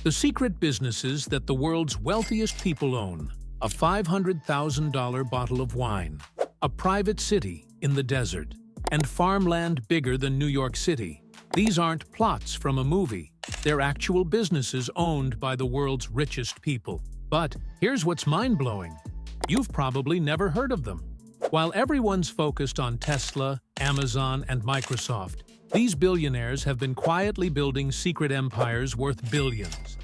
The secret businesses that the world's wealthiest people own. A $500,000 bottle of wine. A private city in the desert. And farmland bigger than New York City. These aren't plots from a movie. They're actual businesses owned by the world's richest people. But here's what's mind-blowing. You've probably never heard of them. While everyone's focused on Tesla, Amazon, and Microsoft, these billionaires have been quietly building secret empires worth billions.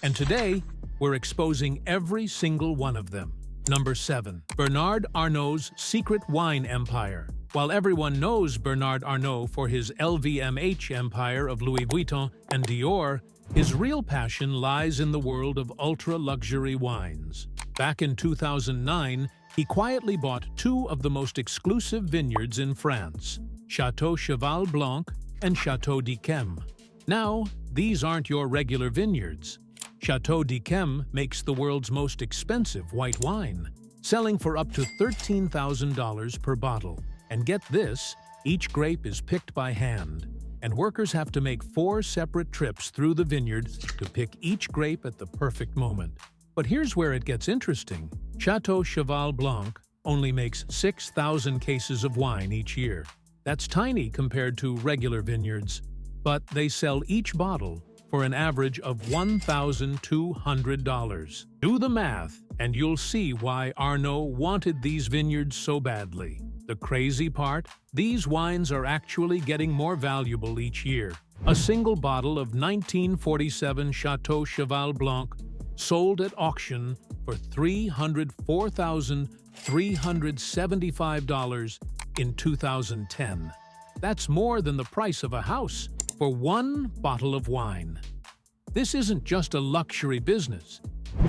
And today, we're exposing every single one of them. Number 7. Bernard Arnault's secret wine empire. While everyone knows Bernard Arnault for his LVMH empire of Louis Vuitton and Dior, his real passion lies in the world of ultra-luxury wines. Back in 2009, he quietly bought 2 of the most exclusive vineyards in France, Chateau Cheval Blanc and Chateau d'Yquem. Now, these aren't your regular vineyards. Chateau d'Yquem makes the world's most expensive white wine, selling for up to $13,000 per bottle. And get this, each grape is picked by hand, and workers have to make 4 separate trips through the vineyard to pick each grape at the perfect moment. But here's where it gets interesting. Chateau Cheval Blanc only makes 6,000 cases of wine each year. That's tiny compared to regular vineyards, but they sell each bottle for an average of $1,200. Do the math, and you'll see why Arnault wanted these vineyards so badly. The crazy part? These wines are actually getting more valuable each year. A single bottle of 1947 Chateau Cheval Blanc sold at auction for $304,375 in 2010. That's more than the price of a house for one bottle of wine. This isn't just a luxury business.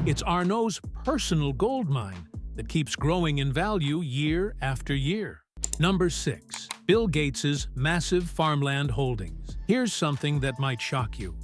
It's Arnault's personal gold mine that keeps growing in value year after year. Number 6. Bill Gates's massive farmland holdings. Here's something that might shock you.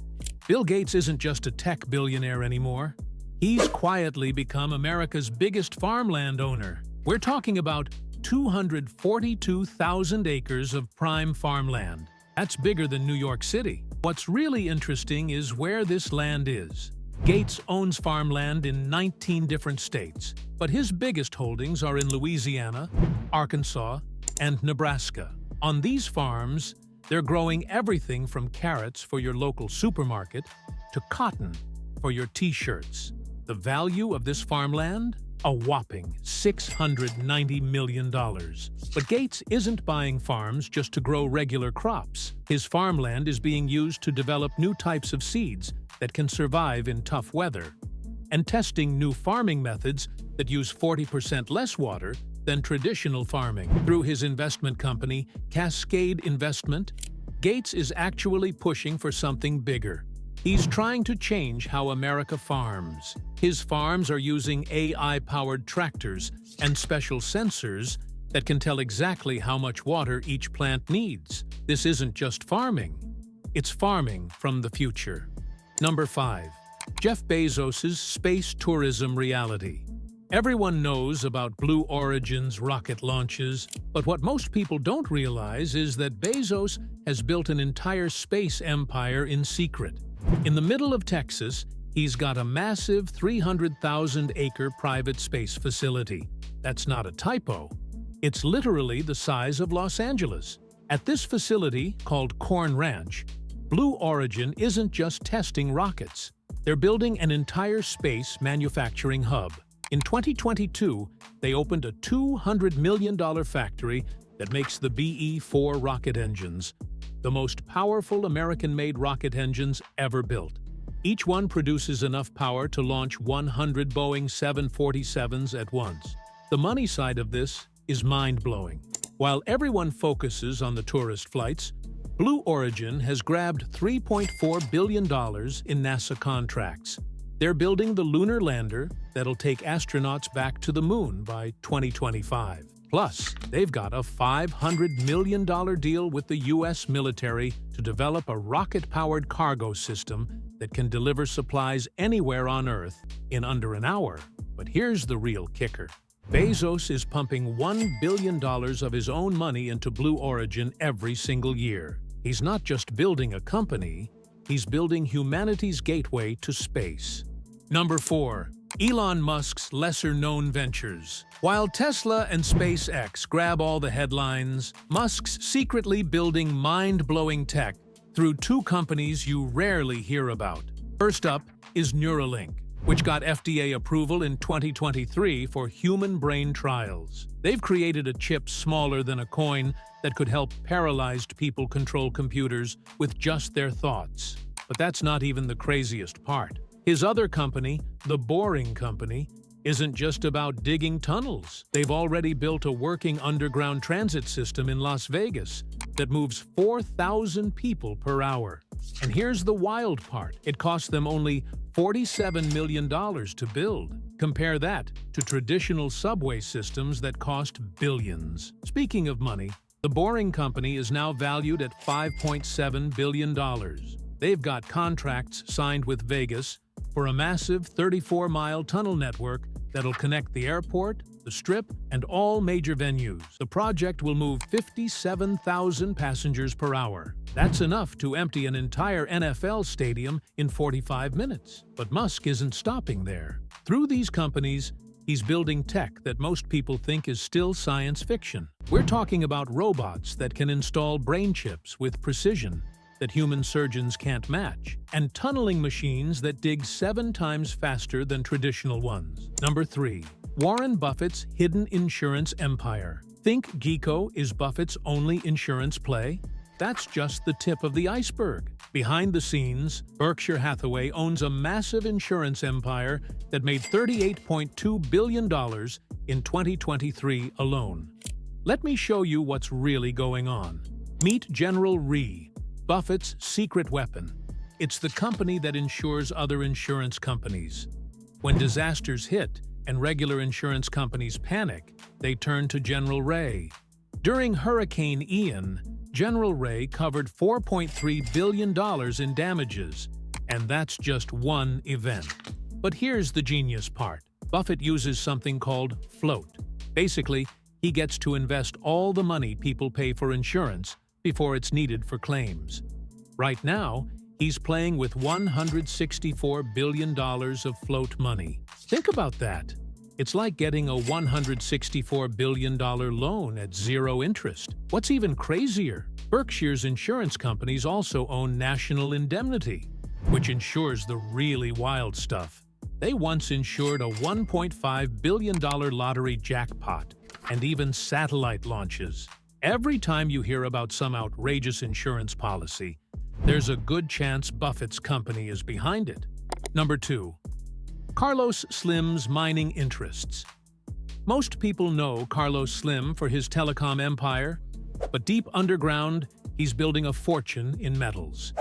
Bill Gates isn't just a tech billionaire anymore. He's quietly become America's biggest farmland owner. We're talking about 242,000 acres of prime farmland. That's bigger than New York City. What's really interesting is where this land is. Gates owns farmland in 19 different states, but his biggest holdings are in Louisiana, Arkansas, and Nebraska. On these farms, they're growing everything from carrots for your local supermarket to cotton for your t-shirts. The value of this farmland? A whopping $690 million. But Gates isn't buying farms just to grow regular crops. His farmland is being used to develop new types of seeds that can survive in tough weather, and testing new farming methods that use 40% less water than traditional farming. Through his investment company, Cascade Investment, Gates is actually pushing for something bigger. He's trying to change how America farms. His farms are using AI-powered tractors and special sensors that can tell exactly how much water each plant needs. This isn't just farming. It's farming from the future. Number 5. Jeff Bezos' space tourism reality. Everyone knows about Blue Origin's rocket launches, but what most people don't realize is that Bezos has built an entire space empire in secret. In the middle of Texas, he's got a massive 300,000-acre private space facility. That's not a typo. It's literally the size of Los Angeles. At this facility, called Corn Ranch, Blue Origin isn't just testing rockets. They're building an entire space manufacturing hub. In 2022, they opened a $200 million factory that makes the BE-4 rocket engines, the most powerful American-made rocket engines ever built. Each one produces enough power to launch 100 Boeing 747s at once. The money side of this is mind-blowing. While everyone focuses on the tourist flights, Blue Origin has grabbed $3.4 billion in NASA contracts. They're building the lunar lander that'll take astronauts back to the moon by 2025. Plus, they've got a $500 million deal with the U.S. military to develop a rocket-powered cargo system that can deliver supplies anywhere on Earth in under an hour. But here's the real kicker. Bezos is pumping $1 billion of his own money into Blue Origin every single year. He's not just building a company, he's building humanity's gateway to space. Number 4. Elon Musk's lesser-known ventures. While Tesla and SpaceX grab all the headlines, Musk's secretly building mind-blowing tech through two companies you rarely hear about. First up is Neuralink, which got FDA approval in 2023 for human brain trials. They've created a chip smaller than a coin that could help paralyzed people control computers with just their thoughts. But that's not even the craziest part. His other company, the Boring Company, isn't just about digging tunnels. They've already built a working underground transit system in Las Vegas that moves 4,000 people per hour. And here's the wild part. It cost them only $47 million to build. Compare that to traditional subway systems that cost billions. Speaking of money, the Boring Company is now valued at $5.7 billion. They've got contracts signed with Vegas for a massive 34-mile tunnel network that'll connect the airport, the Strip, and all major venues. The project will move 57,000 passengers per hour. That's enough to empty an entire NFL stadium in 45 minutes. But Musk isn't stopping there. Through these companies, he's building tech that most people think is still science fiction. We're talking about robots that can install brain chips with precision that human surgeons can't match, and tunneling machines that dig 7 times faster than traditional ones. Number 3. Warren Buffett's hidden insurance empire. Think Geico is Buffett's only insurance play? That's just the tip of the iceberg. Behind the scenes, Berkshire Hathaway owns a massive insurance empire that made $38.2 billion in 2023 alone. Let me show you what's really going on. Meet General Re, Buffett's secret weapon. It's the company that insures other insurance companies. When disasters hit and regular insurance companies panic, they turn to General Re. During Hurricane Ian, General Re covered $4.3 billion in damages, and that's just one event. But here's the genius part. Buffett uses something called float. Basically, he gets to invest all the money people pay for insurance before it's needed for claims. Right now, he's playing with $164 billion of float money. Think about that. It's like getting a $164 billion loan at zero interest. What's even crazier, Berkshire's insurance companies also own National Indemnity, which insures the really wild stuff. They once insured a $1.5 billion lottery jackpot and even satellite launches. Every time you hear about some outrageous insurance policy, there's a good chance Buffett's company is behind it. Number 2. Carlos Slim's mining interests. Most people know Carlos Slim for his telecom empire, but deep underground, he's building a fortune in metals.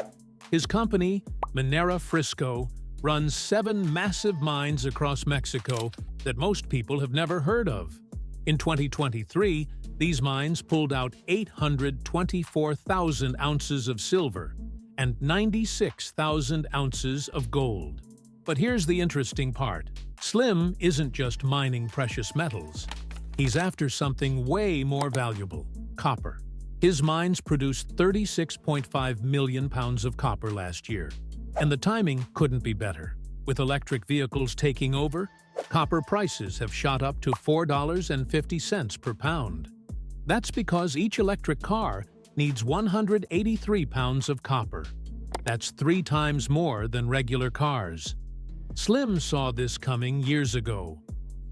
His company, Minera Frisco, runs 7 massive mines across Mexico that most people have never heard of. In 2023, these mines pulled out 824,000 ounces of silver and 96,000 ounces of gold. But here's the interesting part. Slim isn't just mining precious metals. He's after something way more valuable: copper. His mines produced 36.5 million pounds of copper last year. And the timing couldn't be better. With electric vehicles taking over, copper prices have shot up to $4.50 per pound. That's because each electric car needs 183 pounds of copper. That's 3 times more than regular cars. Slim saw this coming years ago.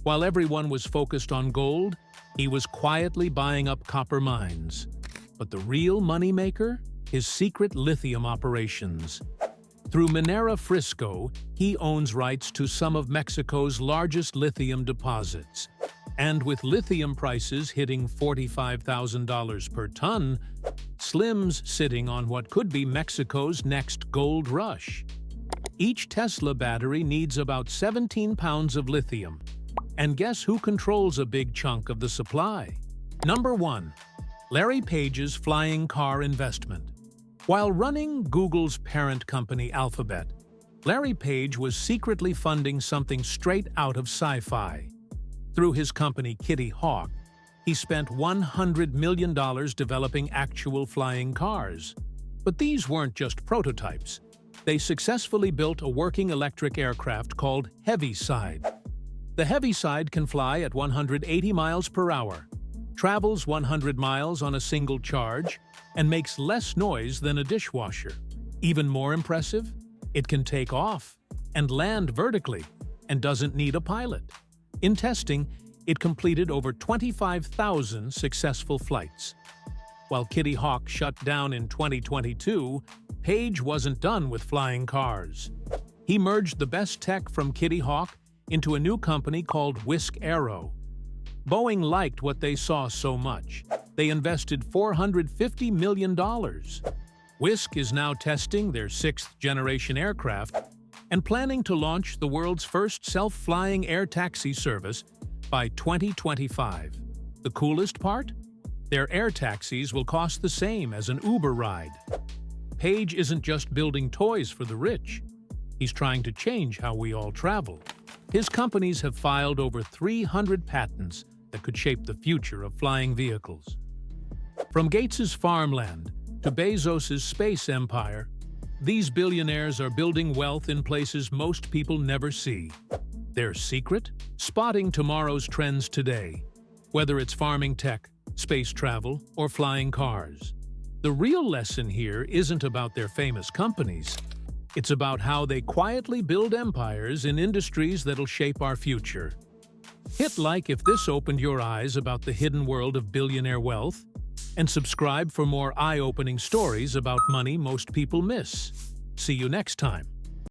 While everyone was focused on gold, he was quietly buying up copper mines. But the real moneymaker? His secret lithium operations. Through Minera Frisco, he owns rights to some of Mexico's largest lithium deposits. And with lithium prices hitting $45,000 per ton, Slim's sitting on what could be Mexico's next gold rush. Each Tesla battery needs about 17 pounds of lithium. And guess who controls a big chunk of the supply? Number 1. Larry Page's flying car investment. While running Google's parent company Alphabet, Larry Page was secretly funding something straight out of sci-fi. Through his company Kitty Hawk, he spent $100 million developing actual flying cars. But these weren't just prototypes. They successfully built a working electric aircraft called Heaviside. The Heaviside can fly at 180 miles per hour, travels 100 miles on a single charge, and makes less noise than a dishwasher. Even more impressive, it can take off and land vertically and doesn't need a pilot. In testing, it completed over 25,000 successful flights. While Kitty Hawk shut down in 2022, Page wasn't done with flying cars. He merged the best tech from Kitty Hawk into a new company called Whisk Aero. Boeing liked what they saw so much. They invested $450 million. Whisk is now testing their sixth-generation aircraft and planning to launch the world's first self-flying air taxi service by 2025. The coolest part? Their air taxis will cost the same as an Uber ride. Page isn't just building toys for the rich. He's trying to change how we all travel. His companies have filed over 300 patents that could shape the future of flying vehicles. From Gates's Farmland to Bezos's space empire, these billionaires are building wealth in places most people never see. Their secret? Spotting tomorrow's trends today, whether it's farming tech, space travel, or flying cars. The real lesson here isn't about their famous companies. It's about how they quietly build empires in industries that'll shape our future. Hit like if this opened your eyes about the hidden world of billionaire wealth, and subscribe for more eye-opening stories about money most people miss. See you next time.